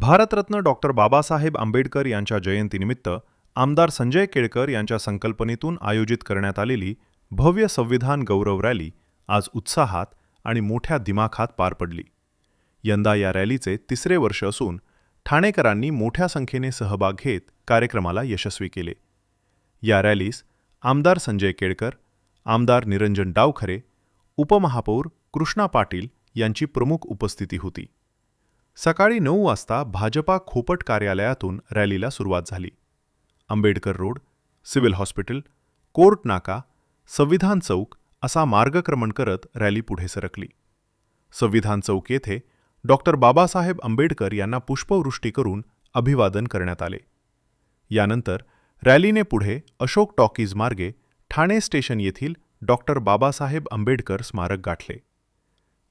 Bharat Ratna doctor Babasaheb Ambedkar यांच्या जयंतीनिमित्त आमदार संजय केळकर यांच्या संकल्पनेतून आयोजित करण्यात आलेली भव्य संविधान गौरव रॅली आज उत्साहात आणि मोठ्या दिमाखात पार पडली. यंदा या रॅलीचे 3रे वर्ष असून ठाणेकरांनी मोठ्या संख्येने सहभाग घेत कार्यक्रमाला यशस्वी केले. या रॅलीस आमदार संजय केळकर, आमदार निरंजन डावखरे, उपमहापौर कृष्णा पाटील यांची प्रमुख उपस्थिती होती. सकाळी 9 वाजता भाजपा खोपट कार्यालयातून रॅलीला सुरुवात झाली. Ambedkar road, civil hospital, court नाका, संविधान चौक असा मार्गक्रमण करत रॅली पुढे सरकली. संविधान चौक येथे डॉक्टर बाबासाहेब आंबेडकर यांना पुष्पवृष्टी करून अभिवादन करण्यात आले. यानंतर रॅलीने पुढे अशोक टॉकीज मार्गे ठाणे स्टेशन येथील डॉक्टर बाबासाहेब आंबेडकर स्मारक गाठले.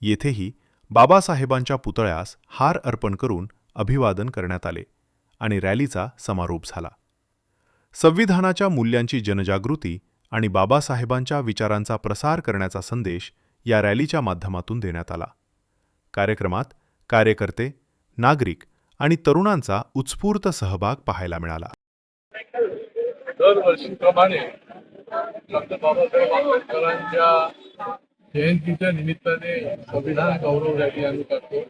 येथेही बाबासाहेबांच्या पुतळ्यास हार अर्पण करून अभिवादन करण्यात आले आणि रॅलीचा समारोप झाला. संविधानाच्या मूल्यांची जनजागृती आणि बाबासाहेबांच्या विचारांचा प्रसार करण्याचा संदेश या रॅलीच्या माध्यमातून देण्यात आला. कार्यक्रमात कार्यकर्ते, नागरिक आणि तरुणांचा उत्स्फूर्त सहभाग पाहायला मिळाला. दरवर्षीप्रमाणे डॉक्टर बाबासाहेब आंबेडकरांच्या जयंतीच्या निमित्ताने संविधान गौरव रॅली आम्ही करतो.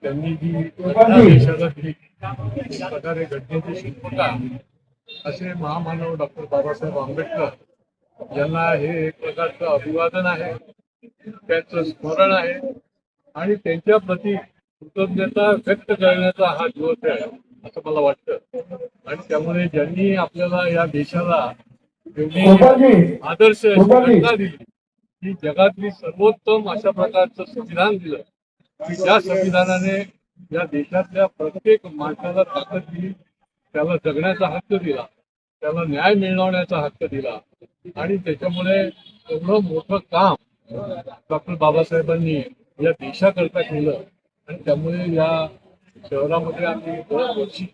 त्यांनी जी देशाला दिली प्रकारे घटनेचे शिल्पकार असे महामानव डॉक्टर बाबासाहेब आंबेडकर यांना हे एक प्रकारचं अभिवादन आहे, त्यांचं स्मरण आहे आणि त्यांच्या प्रती कृतज्ञता व्यक्त करण्याचा हा दिवस आहे असं मला वाटतं. आणि त्यामुळे ज्यांनी आपल्याला या देशाला एवढी आदर्श घटना दिली, की जगातली सर्वोत्तम अशा प्रकारचं संविधान दिलं, की ज्या संविधानाने या देशातल्या प्रत्येक माणसाला ताकद दिली, त्याला जगण्याचा हक्क दिला, त्याला न्याय मिळवण्याचा हक्क दिला आणि त्याच्यामुळे एवढं मोठं काम डॉक्टर बाबासाहेबांनी या देशाकरता केलं. आणि त्यामुळे या शहरामध्ये आम्ही दरवर्षी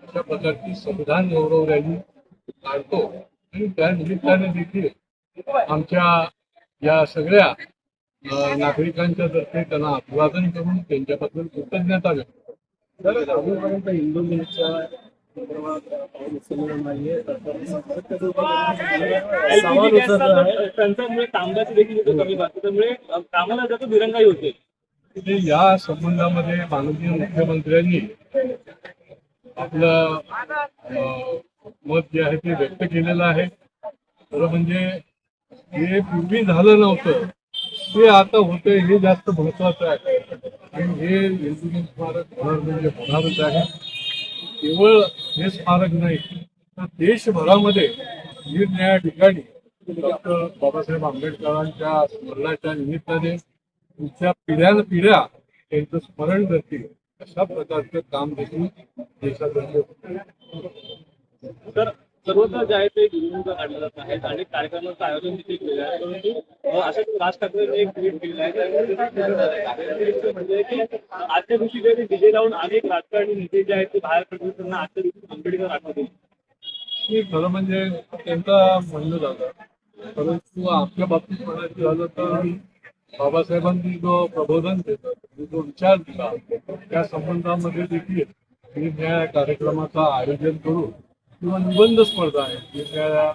अशा प्रकारची संविधान गौरव रॅली काढतो आणि त्या निमित्ताने देखील आमच्या या सगळ्या नागरिकांच्या तर्फे त्यांना अभिवादन करून त्यांच्याबद्दल कृतज्ञता व्यक्त करतो. अजूनपर्यंत हिंदू मिलच्या संसदमुळे कामगार देखील कमी भागते, त्यामुळे कामाला जातो दिरंगाई होते. या संबंधामध्ये माननीय मुख्यमंत्र्यांनी आपलं मत जे आहे ते व्यक्त केलेलं आहे. खरं म्हणजे हे पूर्वी झालं नव्हतं ते आता होतंय हे जास्त महत्वाचं आहे. आणि हे हिंदू स्मारक होणार म्हणजे होणारच आहे. केवळ हे स्मारक नाही तर देशभरामध्ये निरनिराळ्या ठिकाणी डॉक्टर बाबासाहेब आंबेडकरांच्या स्मरणाच्या निमित्ताने पुढच्या पिढ्या त्यांचं स्मरण करतील अशा प्रकारचं काम देखील देशात. तर सर्वत्र जे आहे ते गिरवणूक काढल्या जात आहेत आणि कार्यक्रमाचं आयोजन देखील केलं आहे. परंतु असंच राज ठाकरेंनी एक ट्विट केलेलं आहे म्हणजे की आजच्या दिवशी जे डीजे लावून अनेक राजकारणी नेते जे आहेत ते बाहेर पडले, त्यांना आजच्या दिवशी आंबेडकर आठवतील. खरं म्हणजे त्यांचं म्हणणं झालं. परंतु आपल्या बाबतीत म्हणायचं झालं तर बाबासाहेबांनी जो प्रबोधन केलं, जो विचार दिला, त्या संबंधामध्ये देखील निरनिराळ्या कार्यक्रमाचं आयोजन करून किंवा निबंध स्पर्धा आहे निरनिराळ्या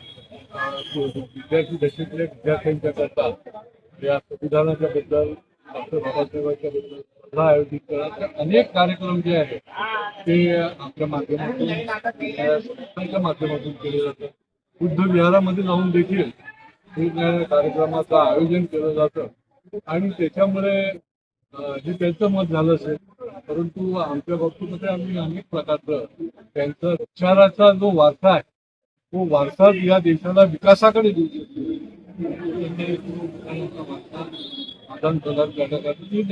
विद्यार्थी दशेतल्या विद्यार्थ्यांच्या करता या संविधानाच्या बद्दल डॉक्टर बाबासाहेबांच्या बद्दल स्पर्धा आयोजित करण्याचे अनेक कार्यक्रम जे आहेत ते आपल्या माध्यमातून संस्थांच्या माध्यमातून केले जातात. बुद्ध विहारामध्ये जाऊन देखील निरनिराळ्या कार्यक्रमाचं आयोजन केलं जातं आणि त्याच्यामुळे हे त्यांचं मत झालं असेल. परंतु आमच्या बाबतीमध्ये आम्ही अनेक प्रकारचं त्यांचा विचाराचा जो वारसा आहे तो वारसा या देशाला विकासाकडे देऊ शकतो. आदान प्रदान करण्यासाठी